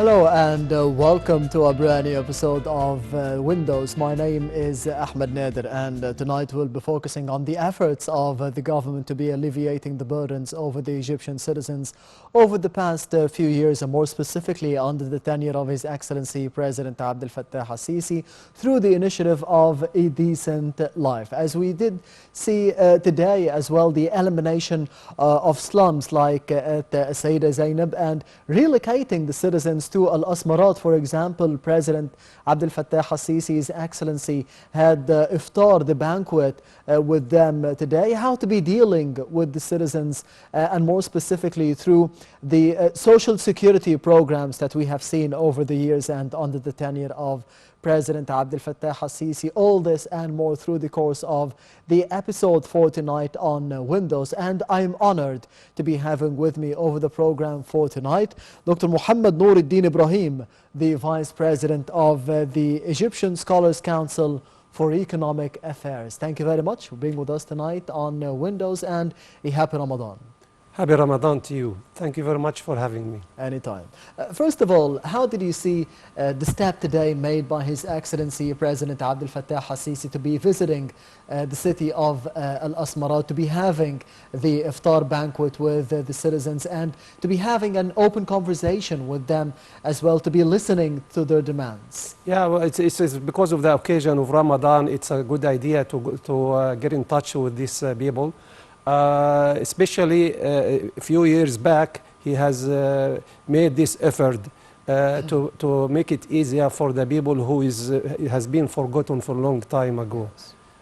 Hello and welcome to a brand new episode of Windows. My name is Ahmed Nader, and tonight we'll be focusing on the efforts of the government to be alleviating the burdens over the Egyptian citizens over the past few years, and more specifically under the tenure of His Excellency President Abdel Fattah al-Sisi through the initiative of A Decent Life. As we did see today as well, the elimination of slums like at Sayyida Zainab and relocating the citizens to Al-Asmarat. For example, President Abdel Fattah al-Sisi, His Excellency, had iftar, the banquet with them today, how to be dealing with the citizens and more specifically through the social security programs that we have seen over the years and under the tenure of President Abdel Fattah al-Sisi. All this and more through the course of the episode for tonight on Windows. And I'm honored to be having with me over the program for tonight Dr. Mohamed Noureldin Ibrahim, the Vice President of the Egyptian Scholars Council for Economic Affairs. Thank you very much for being with us tonight on Windows, and a happy Ramadan. Happy Ramadan to you. Thank you very much for having me. Anytime. First of all, how did you see the step today made by His Excellency President Abdel Fattah al-Sisi to be visiting the city of Al-Asmarat, to be having the iftar banquet with the citizens, and to be having an open conversation with them as well, to be listening to their demands? Yeah, well, it's because of the occasion of Ramadan. It's a good idea to get in touch with these people. Especially a few years back, he has made this effort to make it easier for the people who has been forgotten for a long time ago.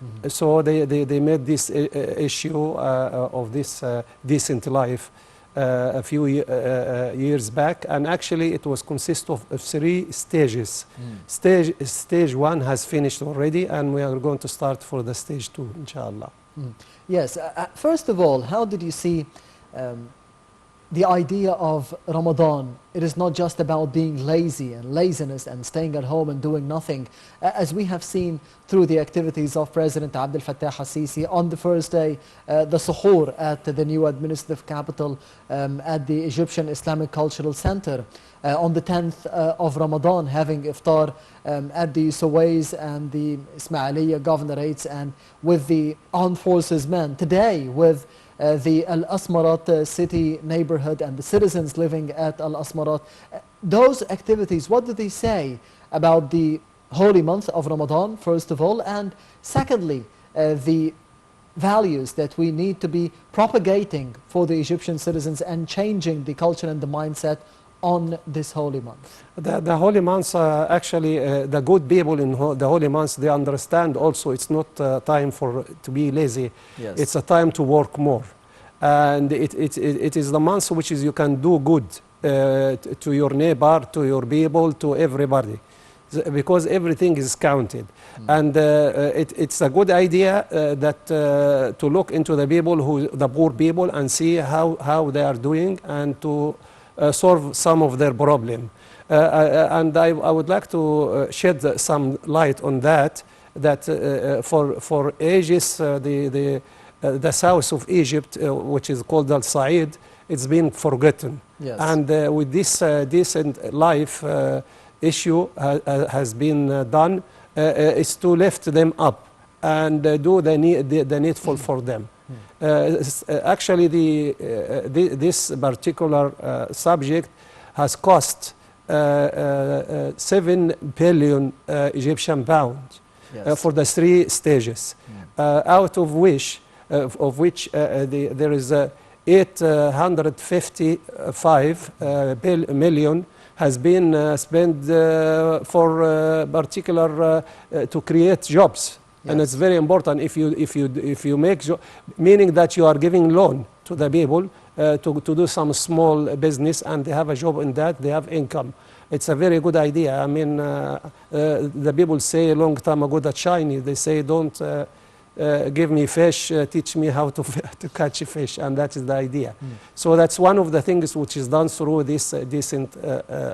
Mm-hmm. So they made this issue of this decent life a few years back, and actually it was consist of 3 stages. Stage 1 has finished already, and we are going to start for the stage 2, inshallah. Yes, first of all, how did you see the idea of Ramadan? It is not just about being lazy and laziness and staying at home and doing nothing, as we have seen through the activities of President Abdel Fattah al-Sisi. On the first day, the suhoor at the new administrative capital at the Egyptian Islamic Cultural Center. On the 10th of Ramadan, having iftar at the Suwais and the Ismailiyah governorates and with the armed forces men. Today, with the Al-Asmarat city neighborhood and the citizens living at Al-Asmarat. Those activities, what do they say about the holy month of Ramadan, first of all, and secondly, the values that we need to be propagating for the Egyptian citizens and changing the culture and the mindset on this holy month? The holy months, actually, the good people in the holy months, they understand also it's not time to be lazy. Yes. It's a time to work more. And it is the month which is you can do good to your neighbor, to your people, to everybody, because everything is counted. And it's a good idea that to look into the people, the poor people, and see how they are doing, and to solve some of their problem. And I would like to shed some light on that for ages the south of Egypt, which is called Al-Sa'id, it's been forgotten. Yes. And with this decent life issue has been done, is to lift them up and do the needful for them. Actually, this particular subject has cost 7 billion Egyptian pounds. Yes. For the 3 stages, out of which there is 855 million has been spent for particular to create jobs. Yes. And it's very important if you make meaning that you are giving loan to the people to do some small business, and they have a job in that, they have income. It's a very good idea. I mean, the people say a long time ago that Chinese, they say don't give me fish, teach me how to, to catch a fish, and that is the idea. So that's one of the things which is done through this Decent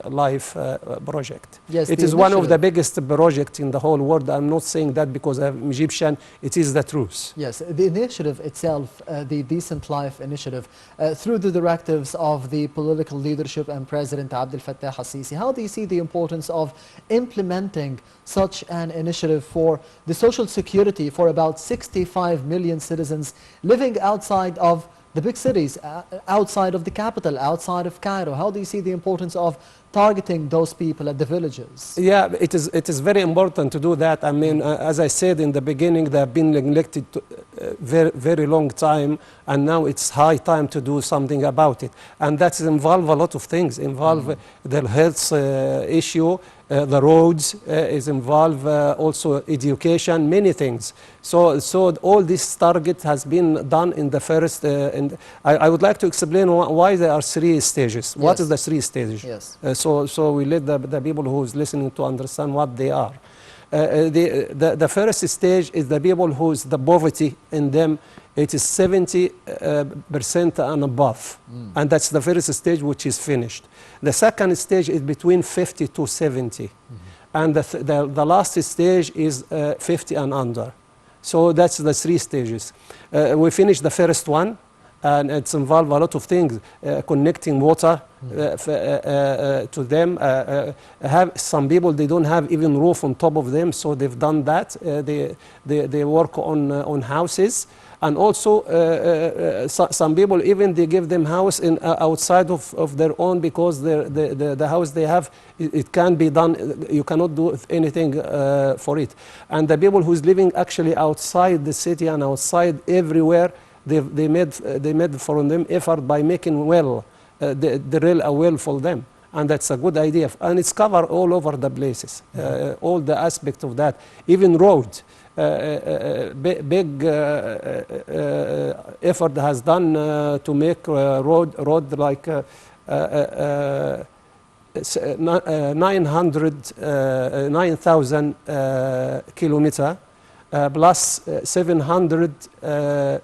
Life project. Yes, it is one of the biggest projects in the whole world. I'm not saying that because I'm Egyptian, it is the truth. Yes, the initiative itself, the Decent Life initiative, through the directives of the political leadership and President Abdel Fattah al-Sisi, how do you see the importance of implementing such an initiative for the social security for about 65 million citizens living outside of the big cities, outside of the capital, outside of Cairo? How do you see the importance of targeting those people at the villages? Yeah, it is very important to do that. I mean, as I said in the beginning, they have been neglected very long time, and now it's high time to do something about it. And that involve a lot of things. Involve the health issue, the roads, is involved also education, many things. So all this target has been done in the first. And I would like to explain why there are 3 stages. What is the 3 stages? Yes. So we let the people who is listening to understand what they are. The first stage is the people whose the poverty in them, it is 70% and above, and that's the first stage which is finished. The second stage is between 50 to 70, and the last stage is 50 and under. So that's the 3 stages. We finished the first one, and it's involved a lot of things, connecting water to them. Have some people, they don't have even roof on top of them, so they've done that. They work on houses, and also some people even they give them house in outside of their own, because the house they have, it can be done. You cannot do anything for it. And the people who's living actually outside the city and outside everywhere, they made for them effort by making well, the real well for them, and that's a good idea. And it's covered all over the places, all the aspects of that, even road. Big effort has done to make road like 9,000 kilometer. Plus 700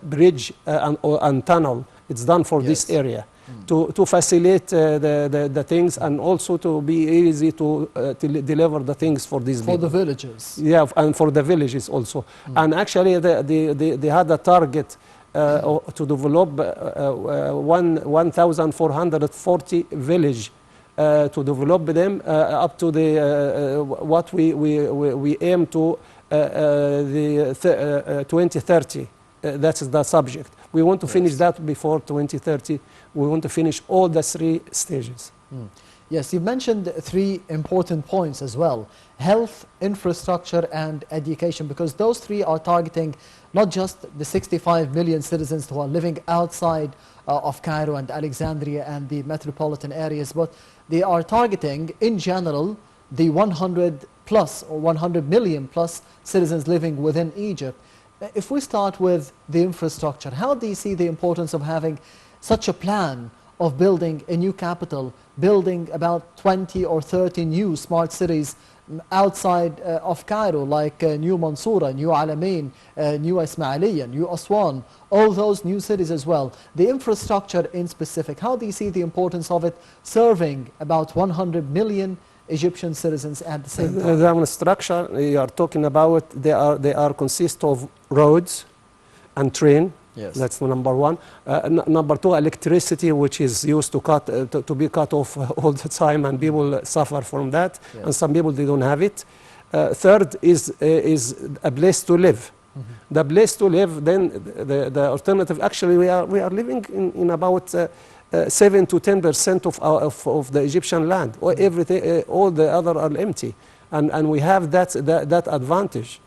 bridge and tunnel. It's done for this area to facilitate the things, and also to be easy to deliver the things for these people. For the villages. Yeah, and for the villages also. And actually they had a target to develop 1,440 village, to develop them up to the what we aim to the 2030. That's the subject. We want to finish that before 2030. We want to finish all the 3 stages. Yes, you mentioned 3 important points as well: health, infrastructure, and education, because those 3 are targeting not just the 65 million citizens who are living outside of Cairo and Alexandria and the metropolitan areas, but they are targeting, in general, the 100 plus or 100 million plus citizens living within Egypt. If we start with the infrastructure, how do you see the importance of having such a plan of building a new capital, building about 20 or 30 new smart cities outside of Cairo, like New Mansoura, New Alamein, New Ismailia, New Aswan, all those new cities as well? The infrastructure in specific, how do you see the importance of it serving about 100 million Egyptian citizens at the same time? The infrastructure you are talking about, they are consist of roads and train. Yes. That's number 1. Number 2, electricity, which is used to be cut off all the time, and people suffer from that. Yes. And some people, they don't have it. Third is a place to live. The place to live, then the alternative. Actually, we are living in about 7 to 10% of the Egyptian land. Or everything, all the other are empty, and we have that advantage.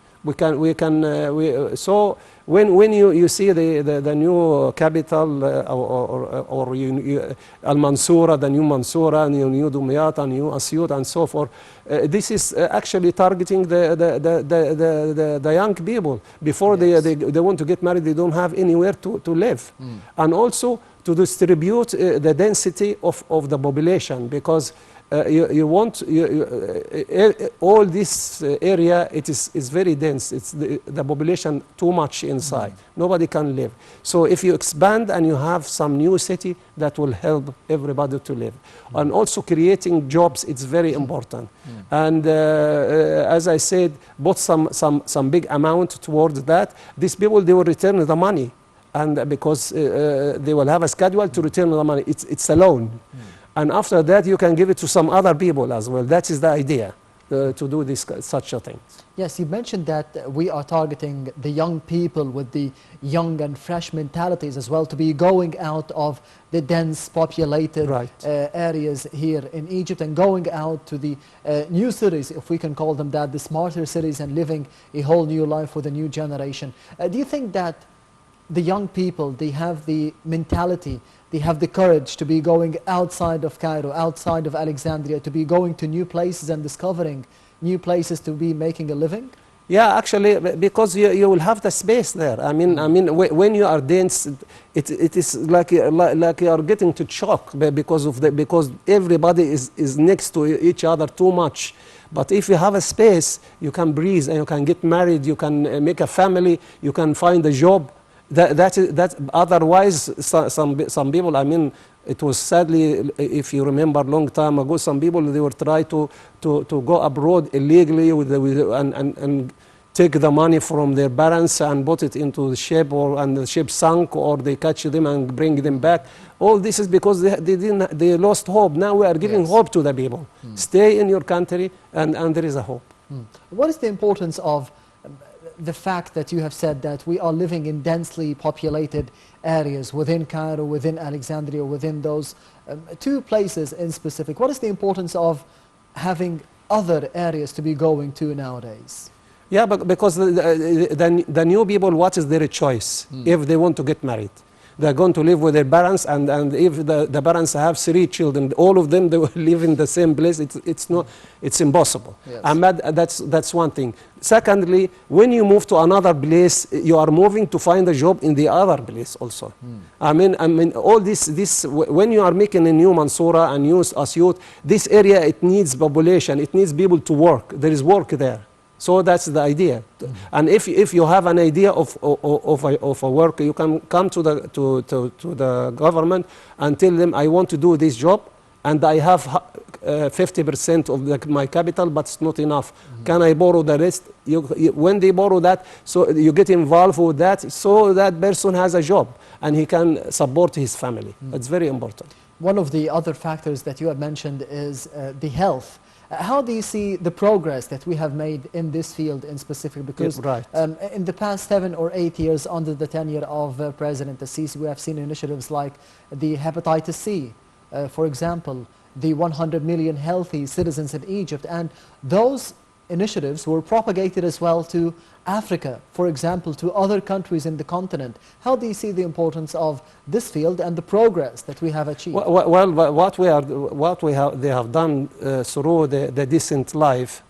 So when you see the new capital or Al Mansoura, the new Mansoura, new Dumyat, and new Asyut, and so forth, this is actually targeting the young people. Before they want to get married, they don't have anywhere to live, and also to distribute the density of the population, because you want all this area. It is very dense. It's the population too much inside. Nobody can live. So if you expand and you have some new city, that will help everybody to live. And also creating jobs. It's very important. And as I said, put some big amount towards that. These people, they will return the money, and because they will have a schedule to return the money. It's a loan. And after that, you can give it to some other people as well. That is the idea, to do this such a thing. Yes, you mentioned that we are targeting the young people with the young and fresh mentalities as well, to be going out of the dense populated areas here in Egypt and going out to the new cities, if we can call them that, the smarter cities, and living a whole new life with a new generation. Do you think that the young people, they have the mentality, they have the courage to be going outside of Cairo, outside of Alexandria, to be going to new places and discovering new places to be making a living? Yeah, actually, because you will have the space there. I mean, when you are dense, it is like you are getting to choke because everybody is next to each other too much. But if you have a space, you can breathe and you can get married, you can make a family, you can find a job. That otherwise some people, I mean, it was sadly, if you remember, a long time ago, some people, they were trying to go abroad illegally and take the money from their parents and put it into the ship, and the ship sunk, or they catch them and bring them back. All this is because they lost hope. Now we are giving hope to the people. Stay in your country, and there is a hope. What is the importance of the fact that you have said that we are living in densely populated areas within Cairo, within Alexandria, within those two places in specific? What is the importance of having other areas to be going to nowadays? Yeah, but because the new people, what is their choice if they want to get married? They're going to live with their parents, and if the parents have 3 children, all of them, they will live in the same place. It's impossible. Yes. And that's one thing. Secondly, when you move to another place, you are moving to find a job in the other place also. I mean, all this when you are making a new Mansoura and new Asyut, this area, it needs population. It needs people to work. There is work there. So that's the idea. And if you have an idea of a work, you can come to the government and tell them, I want to do this job, and I have 50% of my capital, but it's not enough. Can I borrow the rest? When they borrow that, so you get involved with that, so that person has a job and he can support his family. It's very important. One of the other factors that you have mentioned is the health. How do you see the progress that we have made in this field in specific? Because in the past 7 or 8 years under the tenure of President Al-Sisi, we have seen initiatives like the hepatitis C, for example, the 100 million healthy citizens in Egypt, and those initiatives were propagated as well to Africa, for example, to other countries in the continent. How do you see the importance of this field and the progress that we have achieved? Well, they have done through the Decent Life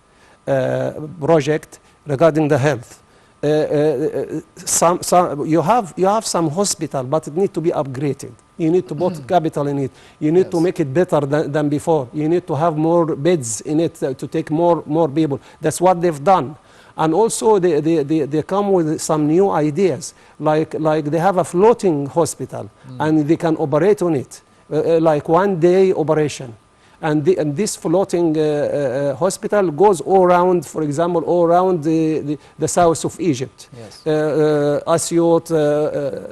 project regarding the health. You have some hospital, but it needs to be upgraded. You need to put capital in it. You need to make it better than before. You need to have more beds in it to take more people. That's what they've done. And also they come with some new ideas, like they have a floating hospital, and they can operate on it, like 1-day operation. And this floating hospital goes all around, for example, all around the south of Egypt, Asyut,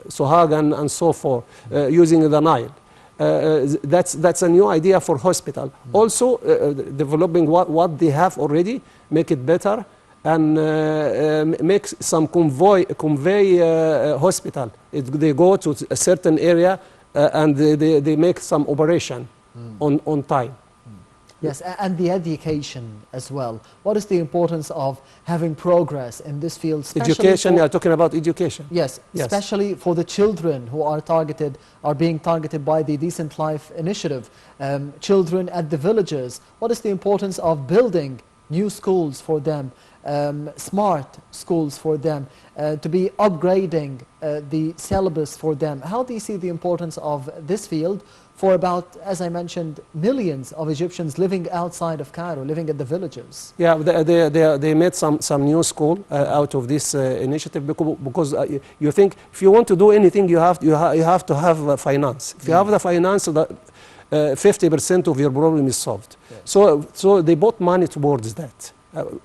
Sohag, and so forth, using the Nile. That's a new idea for hospital. Also, developing what they have already, make it better, and make some convey hospital. They go to a certain area and they make some operation on time. Yes, and the education as well. What is the importance of having progress in this field? Education, you are talking about education. Yes, especially for the children who are being targeted by the Decent Life initiative. Children at the villages. What is the importance of building new schools for them, smart schools for them, to be upgrading the syllabus for them. How do you see the importance of this field for about, as I mentioned, millions of Egyptians living outside of Cairo, living in the villages? Yeah, they made some new school out of this initiative because you think if you want to do anything, you have to have finance. If you have the finance, 50% of your problem is solved. Yeah. So they put money towards that.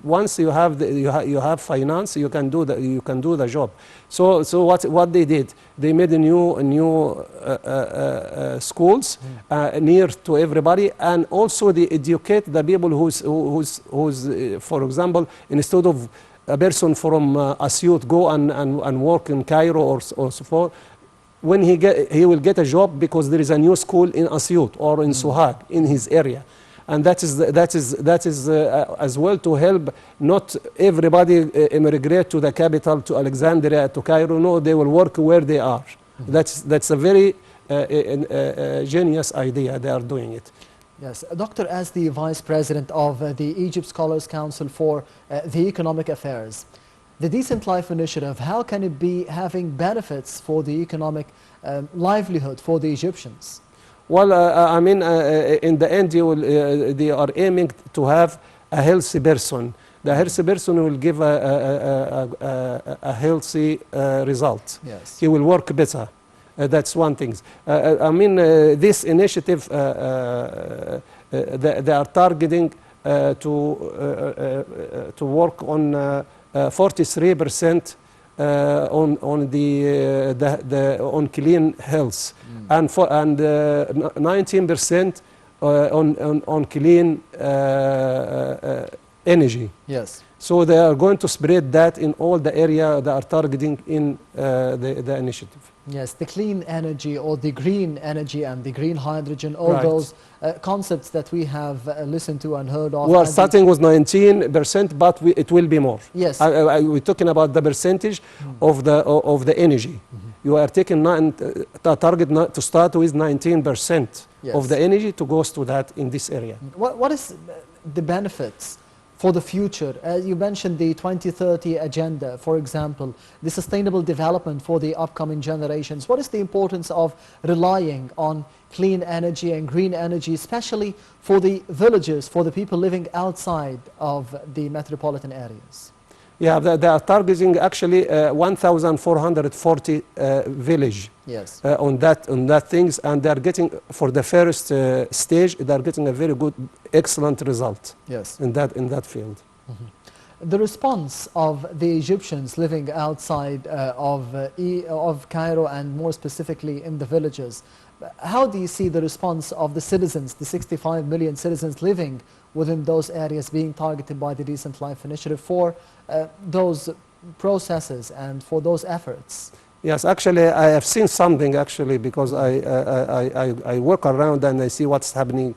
Once you have you have finance, you can do the job. So what they did, they made a new schools near to everybody, and also they educate the people who's for example, instead of a person from Asyut go and work in Cairo or so forth, when he will get a job because there is a new school in Asyut or in Suhag in his area. And that is as well to help not everybody immigrate to the capital, to Alexandria, to Cairo. No, they will work where they are. That's a very genius idea. They are doing it. Yes, Doctor, as the Vice President of the Egypt Scholars Council for the Economic Affairs, the Decent Life Initiative, how can it be having benefits for the economic livelihood for the Egyptians? Well, I mean, in the end, they are aiming to have a healthy person. The healthy person will give a healthy result. Yes. He will work better. That's one thing. I mean, this initiative, they are targeting to work on 43% on clean health, and 19% on clean energy. Yes. So they are going to spread that in all the area they are targeting in the initiative. Yes, the clean energy or the green energy and the green hydrogen, all Right. those concepts that we have listened to and heard of. We are and starting with 19%, but it will be more. Yes. We're talking about the percentage of the energy. You are taking the target to start with 19% Yes. of the energy to goes to that in this area. What is the benefits for the future? You mentioned the 2030 agenda, for example, the sustainable development for the upcoming generations. What is the importance of relying on clean energy and green energy, especially for the villages, for the people living outside of the metropolitan areas? Yeah, they are targeting actually 1,440 village. Yes. On that things, and they are getting for the first stage. They are getting a very good, excellent result. Yes. In that field. The response of the Egyptians living outside of Cairo and more specifically in the villages, how do you see the response of the citizens, the 65 million citizens living within those areas being targeted by the Decent Life Initiative for those processes and for those efforts? Yes, actually, I have seen something actually because I work around and I see what's happening.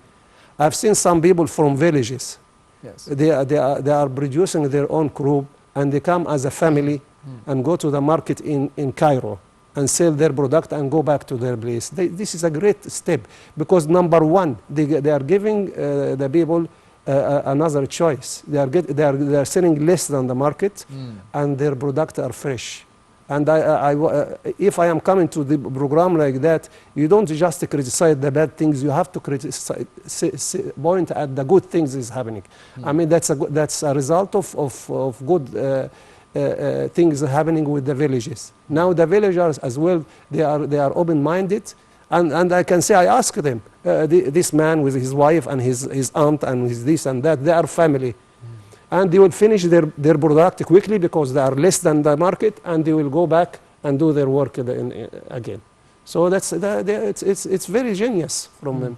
I've seen some people from villages. Yes. They are producing their own crop and they come as a family and go to the market in Cairo and sell their product and go back to their place. This is a great step because number one, they are giving the people another choice. They are selling less than the market and their products are fresh. And if I am coming to the program like that, you don't just criticize the bad things. You have to point at the good things is happening. I mean, that's a result of good things happening with the villages. Now the villagers as well, they are open-minded, and I can say I ask them, this man with his wife and his aunt and his this and that, they are family. And they will finish their product quickly because they are less than the market, and they will go back and do their work again. So it's very genius from them.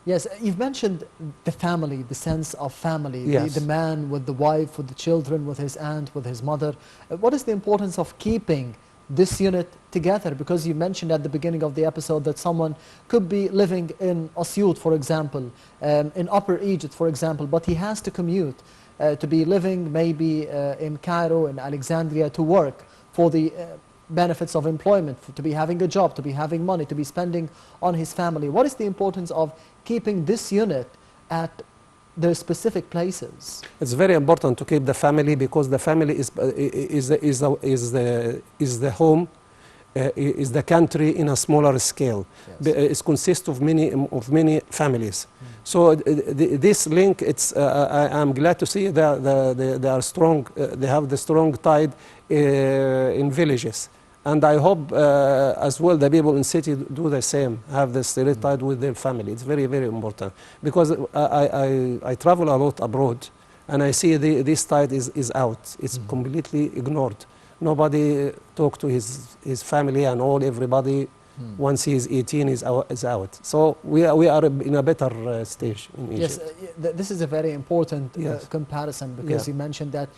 Yes, you've mentioned the family, the sense of family, Yes. the man with the wife, with the children, with his aunt, with his mother. What is the importance of keeping this unit together? Because you mentioned at the beginning of the episode that someone could be living in Asyut, for example, in Upper Egypt, for example, but he has to commute to be living maybe in Cairo, in Alexandria, to work for the benefits of employment, to be having a job, to be having money, to be spending on his family. What is the importance of keeping this unit at their specific places. It's very important to keep the family, because the family is the home, is the country in a smaller scale. Yes. It consists of many families. So this link, I'm glad to see that they are strong. They have the strong tide in villages. And I hope as well the people in city do the same, have the steady tide with their family. It's very, very important. Because I travel a lot abroad, and I see this tide is out. It's completely ignored. Nobody talk to his family and all. Everybody, once he is 18, is out. So we are in a better stage in Egypt. Yes, this is a very important comparison, because you mentioned that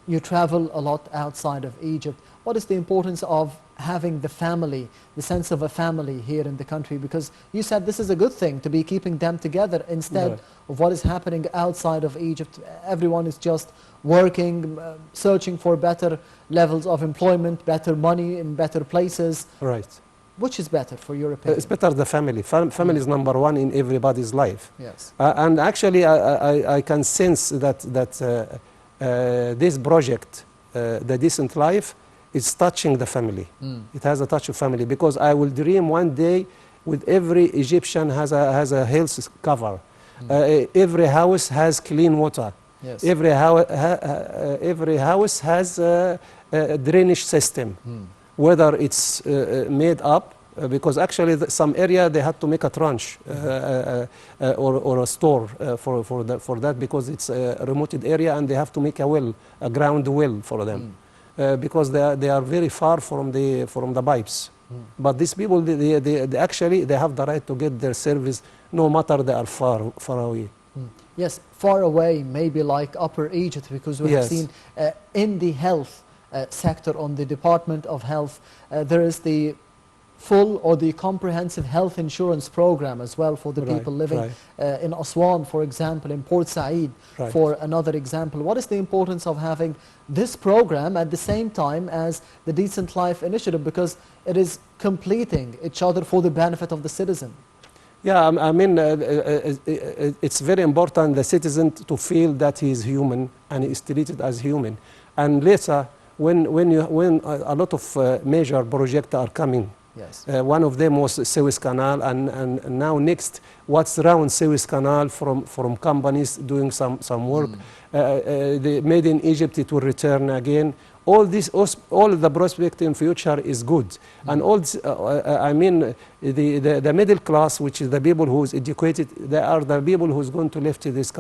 you travel a lot outside of Egypt. What is the importance of having the family, the sense of a family here in the country? Because you said this is a good thing to be keeping them together instead of what is happening outside of Egypt. Everyone is just working, searching for better levels of employment, better money in better places. Right. Which is better for your opinion? It's better the family. Family is number one in everybody's life. Yes. And actually, I can sense that this project, The Decent Life, is touching the family. It has a touch of family, because I will dream one day with every Egyptian has a health cover. Every house has clean water. Yes. Every house has a drainage system. Whether it's made up, because actually some area they had to make a trench or a store for that, because it's a remote area, and they have to make a well, a ground well for them, because they are very far from the pipes. But these people, they actually they have the right to get their service, no matter they are far away. Yes, far away, maybe like Upper Egypt, because we have seen in the health sector, on the Department of Health, there is the full or the comprehensive health insurance program as well for the people living in Aswan, for example, in Port Said, for another example. What is the importance of having this program at the same time as the Decent Life Initiative, because it is completing each other for the benefit of the citizen? Yeah, I mean, it's very important the citizen to feel that he is human and is treated as human. And later, when a lot of major projects are coming, one of them was Suez Canal, and now next, what's around Suez Canal from companies doing some work. The made in Egypt, it will return again. All the prospect in future is good. And all this, I mean, the middle class, which is the people who is educated, they are the people who's going to lift this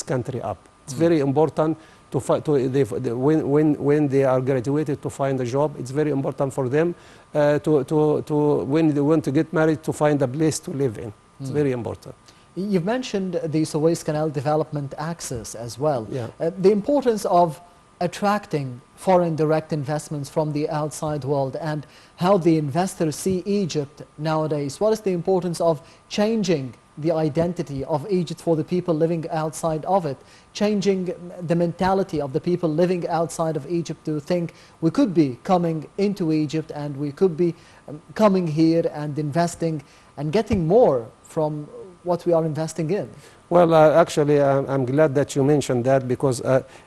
country up. It's very important when they are graduated to find a job. It's very important for them when they want to get married to find a place to live in. It's very important. You've mentioned the Suez Canal development axis as well. Yeah. The importance of attracting foreign direct investments from the outside world, and how the investors see Egypt nowadays. What is the importance of changing the identity of Egypt for the people living outside of it, changing the mentality of the people living outside of Egypt to think we could be coming into Egypt and we could be coming here and investing and getting more from what we are investing in? Well, actually, I'm glad that you mentioned that, because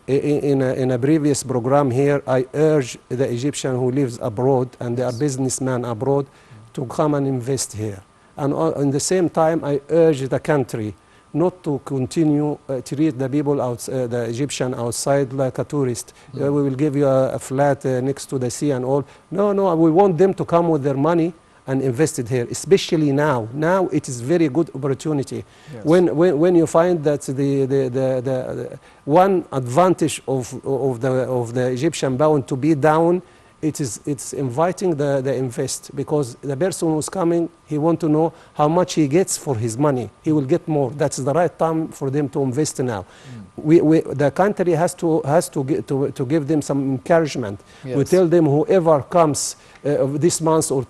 in a previous program here, I urge the Egyptian who lives abroad and they are businessmen abroad to come and invest here. And at the same time, I urge the country not to continue treat the people the Egyptian outside like a tourist. We will give you a flat next to the sea and all. No, we want them to come with their money and invest it here, especially now. Now it is very good opportunity. Yes. When you find that the one advantage of the Egyptian pound to be down, it's inviting the invest, because the person who's coming, he want to know how much he gets for his money. He will get more. That's the right time for them to invest now. The country has to give them some encouragement. Yes. We tell them whoever comes this month or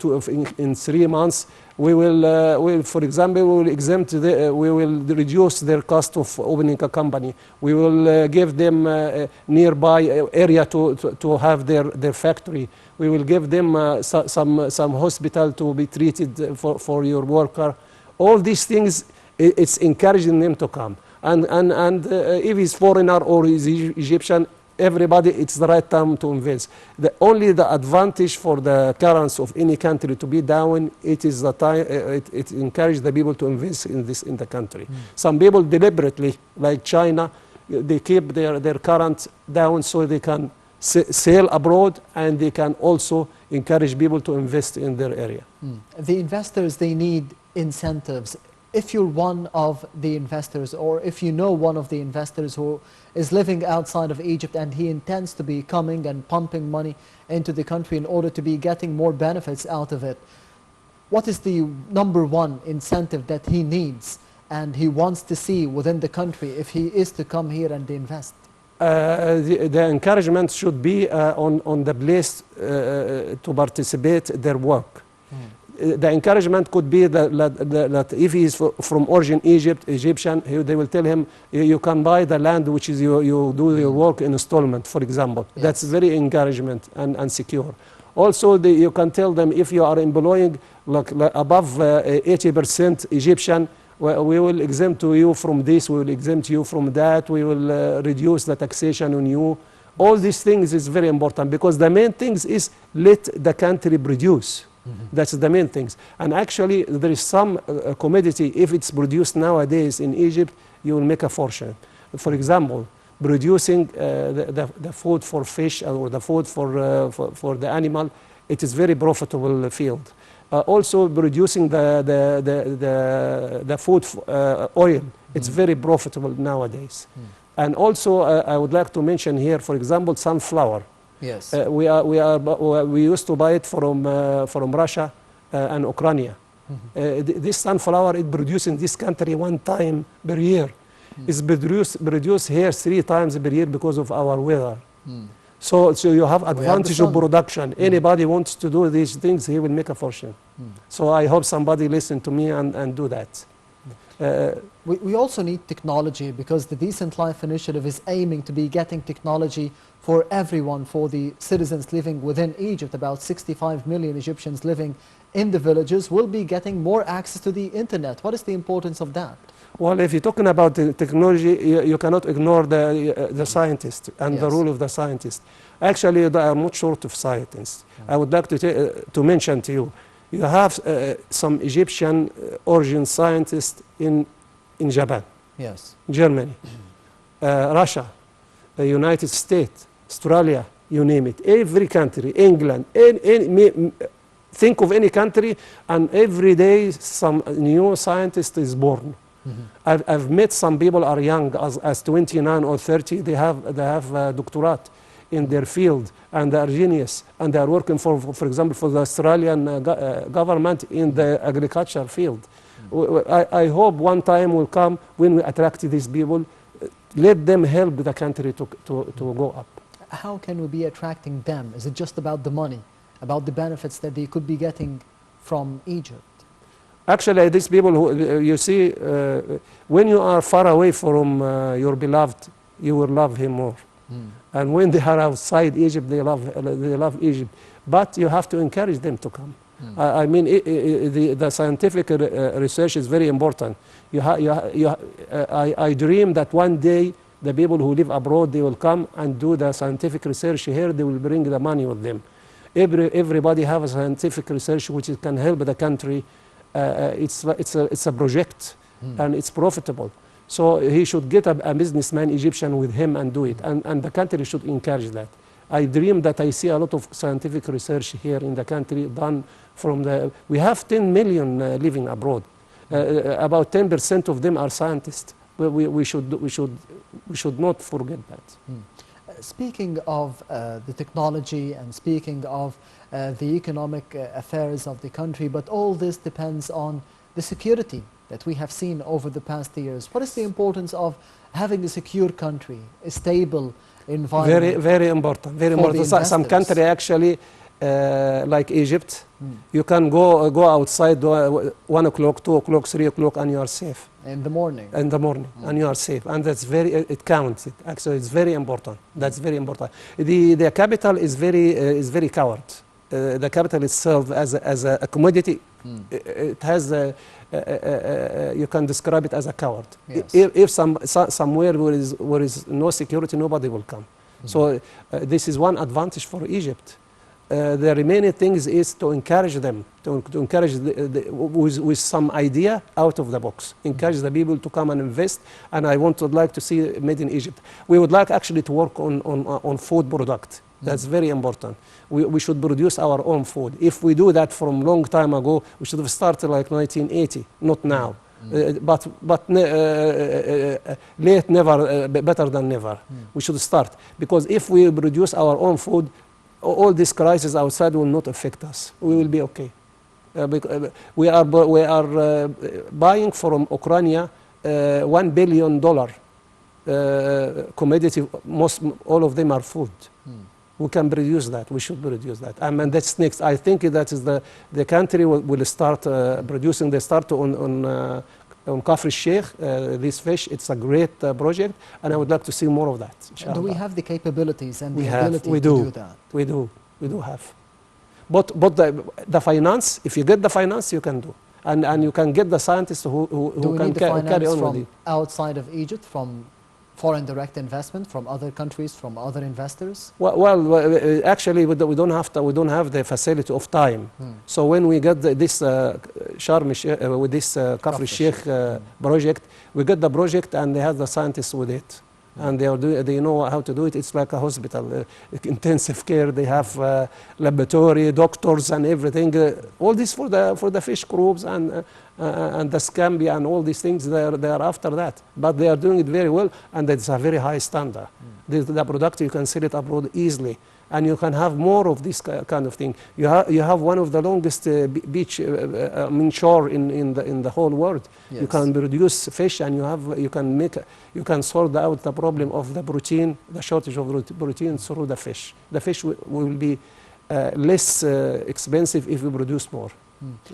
in 3 months, we will, for example, we will exempt we will reduce their cost of opening a company. We will give them a nearby area to have their factory. We will give them some hospital to be treated for your worker. All these things, it's encouraging them to come. If he's foreigner or he's Egyptian, everybody, it's the right time to invest. Only the advantage for the currency of any country to be down, it is the time, it encourages the people to invest in the country. Some people deliberately, like China, they keep their current down so they can sell abroad, and they can also encourage people to invest in their area. The investors, they need incentives. If you're one of the investors, or if you know one of the investors who is living outside of Egypt and he intends to be coming and pumping money into the country in order to be getting more benefits out of it, what is the number one incentive that he needs and he wants to see within the country if he is to come here and invest? The encouragement should be on the place to participate their work. The encouragement could be that if he is from origin Egyptian, they will tell him, you can buy the land which is you do your work in installment, for example. Yes. That's very encouragement and secure. Also, you can tell them, if you are employing like above 80% Egyptian, we will exempt you from this, we will exempt you from that, we will reduce the taxation on you. All these things is very important, because the main things is let the country produce. That's the main things. And actually, there is some commodity, if it's produced nowadays in Egypt, you will make a fortune. For example, producing the food for fish or the food for the animal, it is very profitable field. Also producing the food oil, it's very profitable nowadays. And also I would like to mention here, for example, sunflower. Yes. We used to buy it from Russia and Ukraine. This sunflower is produced in this country one time per year. It's produced here 3 times per year because of our weather. So you have advantage of production. Anybody wants to do these things, he will make a fortune. So I hope somebody listen to me and do that. We also need technology, because the Decent Life Initiative is aiming to be getting technology for everyone, for the citizens living within Egypt. About 65 million Egyptians living in the villages will be getting more access to the internet. What is the importance of that? Well, if you're talking about the technology, you cannot ignore the scientist and the role of the scientist. Actually, they are not short of scientists. I would like to mention to you, you have some Egyptian origin scientists in Japan, yes, Germany, Russia, the United States, Australia, you name it. Every country, England, think of any country, and every day some new scientist is born. I've met some people are young, as 29 or 30, they have a doctorate in their field, and they are genius, and they are working for example, for the Australian government in the agriculture field. I hope one time will come when we attract these people, let them help the country to go up. How can we be attracting them? Is it just about the money, about the benefits that they could be getting from Egypt? Actually, these people, you see, when you are far away from your beloved, you will love him more. And when they are outside Egypt, they love Egypt. But you have to encourage them to come. I mean, the scientific research is very important. I dream that one day the people who live abroad, they will come and do the scientific research here. They will bring the money with them. Everybody have a scientific research which can help the country. It's a project, and it's profitable. So he should get a businessman Egyptian with him and do it, and the country should encourage that. I dream that I see a lot of scientific research here in the country done from we have 10 million living abroad. About 10% of them are scientists. We should not forget that. Speaking of the technology and speaking of the economic affairs of the country, but all this depends on the security that we have seen over the past years. What is the importance of having a secure country, a stable environment? Very, very important. Very important. Some country actually, like Egypt, you can go outside 1 o'clock, 2 o'clock, 3 o'clock, and you are safe. In the morning. In the morning, and you are safe, and that's it counts. Actually, it's very important. That's very important. The capital is very coward. The capital itself as a commodity It has you can describe it as a coward. Yes. If somewhere where is no security, nobody will come. So this is one advantage for Egypt. The remaining things is to encourage them, to encourage with some idea out of the box, encourage the people to come and invest. And I would like to see made in Egypt. We would like actually to work on food product. That's very important. We should produce our own food. If we do that from long time ago, we should have started like 1980, not now. But late never, better than never. We should start, because if we produce our own food, all this crisis outside will not affect us. We will be okay. We are buying from Ukraine $1 billion commodity. All of them are food. We can produce that. We should produce that. And that's next. I think that is the country will start producing. They start on Kafr Sheikh, this fish. It's a great project, and I would like to see more of that. Do we have the capabilities and the ability we to do that? We do have. But the finance, if you get the finance, you can do. And you can get the scientists who can carry on with it. Outside of Egypt, from foreign direct investment, from other countries, from other investors? Well, actually, we don't have the facility of time. So when we get this Sharm with this Kafr Sheikh project, we get the project and they have the scientists with it. And they know how to do it. It's like a hospital, intensive care. They have laboratory, doctors, and everything. All this for the fish groups and the scambia and all these things. They are after that, but they are doing it very well, and it's a very high standard. The product, you can sell it abroad easily, and you can have more of this kind of thing. You have one of the longest beach, shore in the whole world. Yes. You can produce fish, and you can sort out the problem of the protein, the shortage of protein through the fish. The fish will be less expensive if we produce more.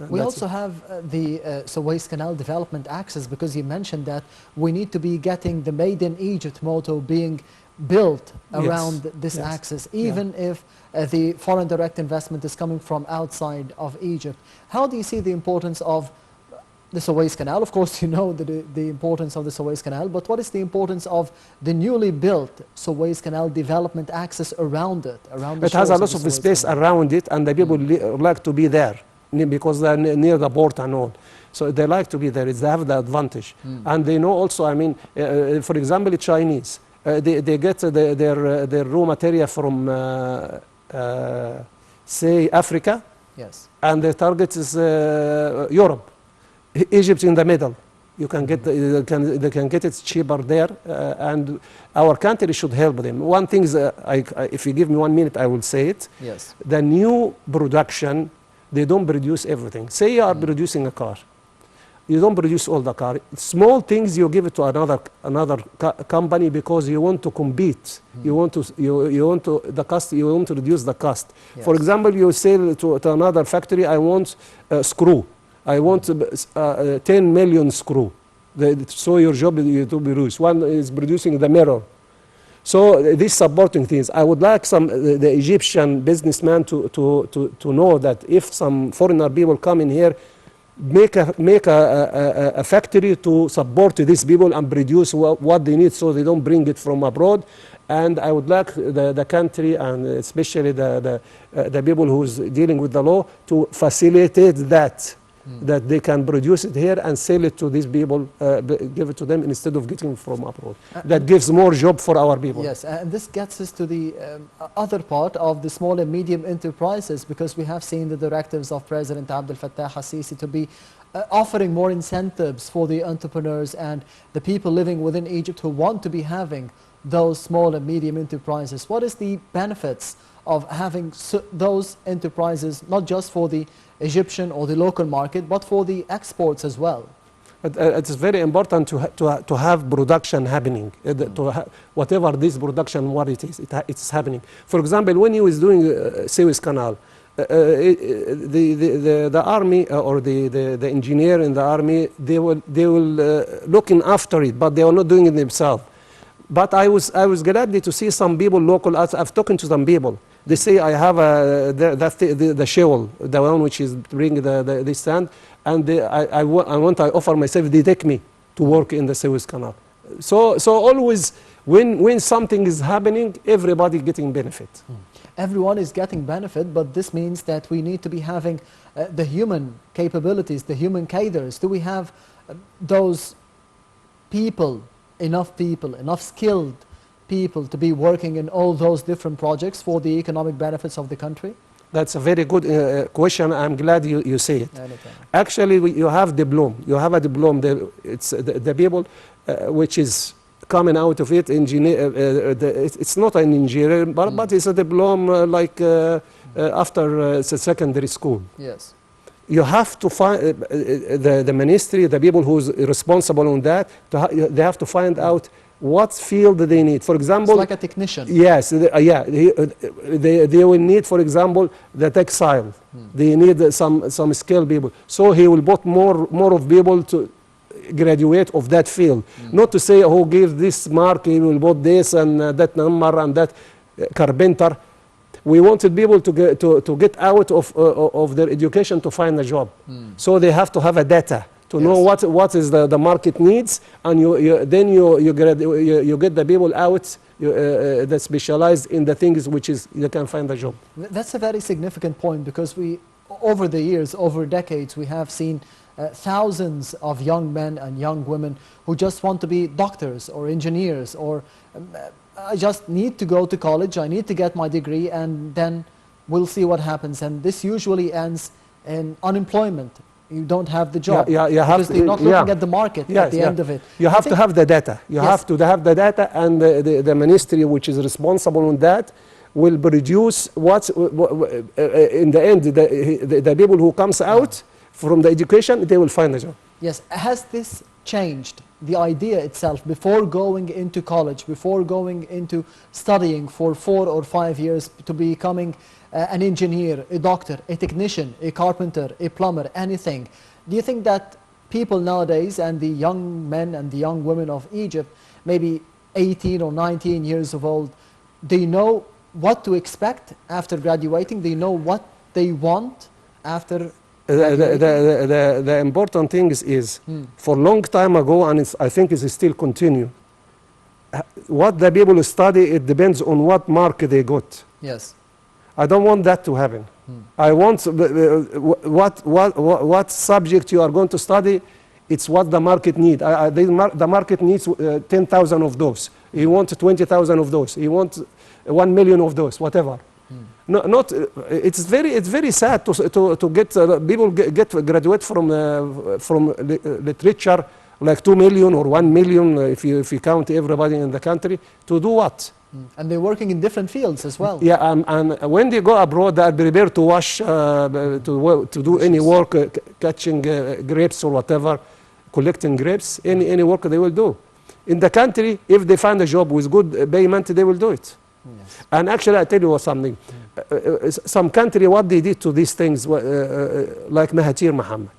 We also have the Suez Canal Development Access, because you mentioned that we need to be getting the Made in Egypt motto being built around this axis, even if the foreign direct investment is coming from outside of Egypt. How do you see the importance of the Suez Canal? Of course, you know the importance of the Suez Canal, but what is the importance of the newly built Suez Canal Development Access around it? It has a lot of space around it, and the people like to be there because they're near the port and all. So they like to be there. They have the advantage. And they know also, I mean, for example, the Chinese, they get their raw material from, say, Africa. Yes. And the target is Europe. Egypt in the middle. You can get they can get it cheaper there, and our country should help them. One thing is, if you give me 1 minute, I will say it. Yes. The new production, they don't produce everything. Say you are producing a car. You don't produce all the car. Small things you give it to another company because you want to compete. You want to reduce the cost. Yes. For example, you sell to another factory, I want a screw. I want 10 million screw. So your job is to produce. One is producing the mirror. So these supporting things. I would like the Egyptian businessman to know that if some foreigner people come in here, make a factory to support these people and produce what they need, so they don't bring it from abroad. And I would like the country, and especially the people who's dealing with the law, to facilitate that. That they can produce it here and sell it to these people, give it to them instead of getting it from abroad. That gives more job for our people. Yes, and this gets us to the other part of the small and medium enterprises, because we have seen the directives of President Abdel Fattah al-Sisi to be offering more incentives for the entrepreneurs and the people living within Egypt who want to be having those small and medium enterprises. What is the benefits of having those enterprises, not just for the Egyptian or the local market, but for the exports as well? It is very important to have production happening. Whatever this production, what it is, it's happening. For example, when he was doing Suez Canal, the army or the engineer in the army, they will looking after it, but they are not doing it themselves. But I was glad to see some people local. I've talked to some people. They say, I have that's the shovel, the one which is bring the sand, and I offer myself, they take me to work in the Suez Canal. So always, when something is happening, everybody getting benefit. Everyone is getting benefit, but this means that we need to be having the human capabilities, the human cadres. Do we have those people, enough skilled people to be working in all those different projects for the economic benefits of the country? That's a very good question. I'm glad you say it. Anything. Actually, you have diploma. You have a diploma. It's the people which is coming out of it. It's not an engineer, but it's a diploma like after secondary school. Yes. You have to find the ministry, the people who's responsible on that. They have to find out what field they need. For example, it's like a technician. Yes, they will need, for example, the textile. They need some skilled people. So he will put more of people to graduate of that field. Not to say who gives this mark, he will put this and that number and that carpenter. We wanted people to get out of their education to find a job. So they have to have a data to know what is the market needs, and then you get the people out that specialize in the things which is you can find a job. That's a very significant point, because over the years, over decades, we have seen thousands of young men and young women who just want to be doctors or engineers, or I just need to go to college, I need to get my degree, and then we'll see what happens. And this usually ends in unemployment. You don't have the job because they're not looking at the market at the end of it. You have to have the data. You have to have the data, and the ministry which is responsible on that will produce in the end, the people who comes out from the education, they will find a job. Yes. Has this changed the idea itself before going into college, before going into studying for 4 or 5 years to becoming an engineer, a doctor, a technician, a carpenter, a plumber, anything? Do you think that people nowadays, and the young men and the young women of Egypt, maybe 18 or 19 years of old, they know what to expect after graduating? They know what they want after the important thing is for a long time ago, and I think it's still continue, what the people study, it depends on what mark they got. Yes. I don't want that to happen. I want what subject you are going to study, it's what the market needs. The market needs 10,000 of those. You want 20,000 of those. You want 1 million of those, whatever. It's very sad to get people graduate from literature like 2 million or 1 million if you count everybody in the country, to do what? And they're working in different fields as well. Yeah, and when they go abroad, they are prepared to wash, to do any work, catching grapes or whatever, collecting grapes, any work they will do. In the country, if they find a job with good payment, they will do it. Yes. And actually, I tell you something. Some country, what they did to these things, like Mahathir Mohamed,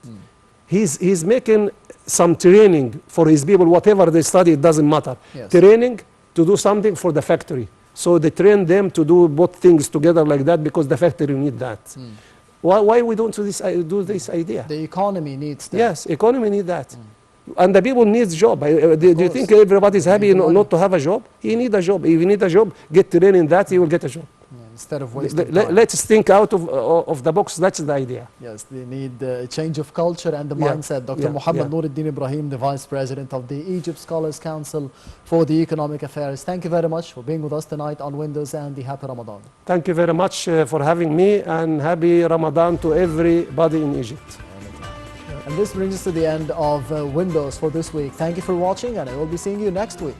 he's making some training for his people. Whatever they study, it doesn't matter. Yes. Training to do something for the factory. So they train them to do both things together like that, because the factory need that. Why we don't do this idea? The economy needs that. Yes, economy need that. And the people need job. Do you think everybody's happy not to have a job? He need a job. If you need a job, get trained in that, he will get a job. Instead of wasting time. Let's think out of the box. That's the idea. Yes, they need a change of culture and the mindset. Dr. Mohamed Noureldin Ibrahim, the Vice President of the Egypt Scholars Council for the Economic Affairs. Thank you very much for being with us tonight on Windows, and the happy Ramadan. Thank you very much for having me, and happy Ramadan to everybody in Egypt. And this brings us to the end of Windows for this week. Thank you for watching, and I will be seeing you next week.